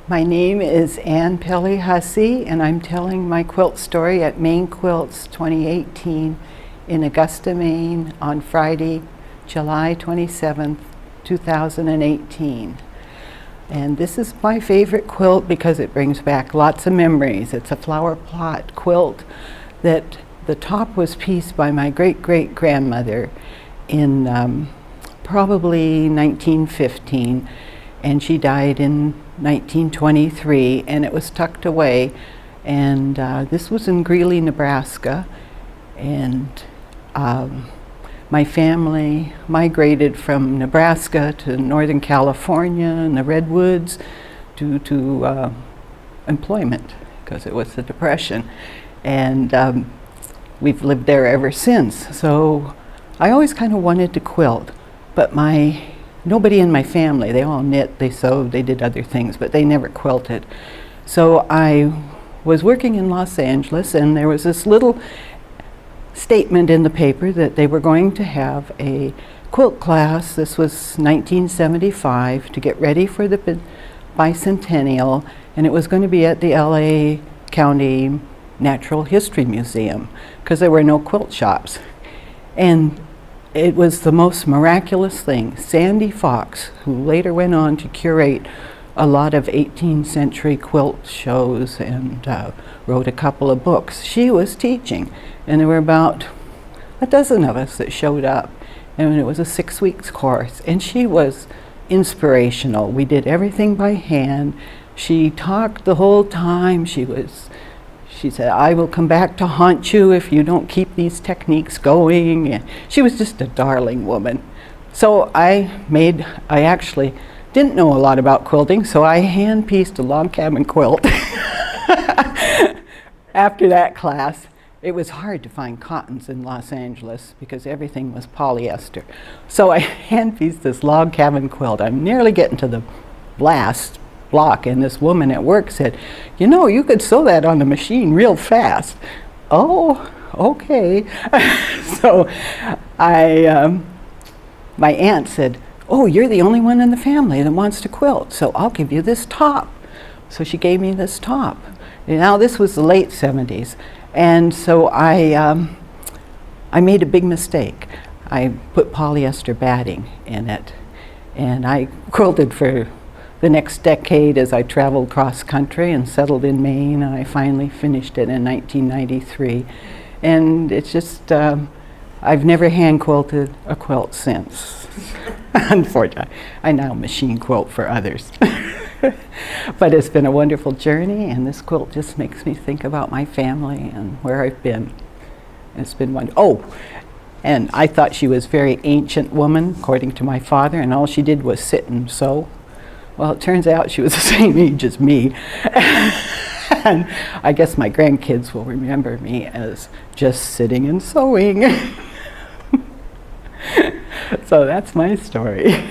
My name is Ann Hussey, and I'm telling my quilt story at Maine Quilts 2018 in Augusta, Maine on Friday, July 27th, 2018. And this is my favorite quilt because it brings back lots of memories. It's a flower plot quilt that the top was pieced by my great-great-grandmother in probably 1915, and she died in 1923, and it was tucked away. And this was in Greeley, Nebraska, and my family migrated from Nebraska to Northern California and the Redwoods due to employment, because it was the Depression, and we've lived there ever since. So I always kind of wanted to quilt, but nobody in my family, they all knit, they sewed, they did other things, but they never quilted. So I was working in Los Angeles, and there was this little statement in the paper that they were going to have a quilt class. This was 1975 to get ready for the bicentennial, and it was going to be at the LA County Natural History Museum because there were no quilt shops. And it was the most miraculous thing. Sandy Fox, who later went on to curate a lot of 18th century quilt shows and wrote a couple of books, she was teaching. And there were about a dozen of us that showed up. And it was a 6 weeks course. And she was inspirational. We did everything by hand. She talked the whole time. She said, "I will come back to haunt you if you don't keep these techniques going." And she was just a darling woman. So I actually didn't know a lot about quilting, so I hand-pieced a log cabin quilt. After that class, it was hard to find cottons in Los Angeles because everything was polyester. So I hand-pieced this log cabin quilt. I'm nearly getting to the last block, and this woman at work said, "You know, you could sew that on the machine real fast." Oh, okay. So my aunt said, "Oh, you're the only one in the family that wants to quilt, so I'll give you this top." So she gave me this top. Now this was the late 70s, and so I made a big mistake. I put polyester batting in it, and I quilted for the next decade as I traveled cross country and settled in Maine, and I finally finished it in 1993. And it's just, I've never hand quilted a quilt since. Unfortunately, I now machine quilt for others. But it's been a wonderful journey, and this quilt just makes me think about my family and where I've been. It's been wonderful. Oh, and I thought she was a very ancient woman, according to my father, and all she did was sit and sew. Well, it turns out she was the same age as me. And I guess my grandkids will remember me as just sitting and sewing. So that's my story.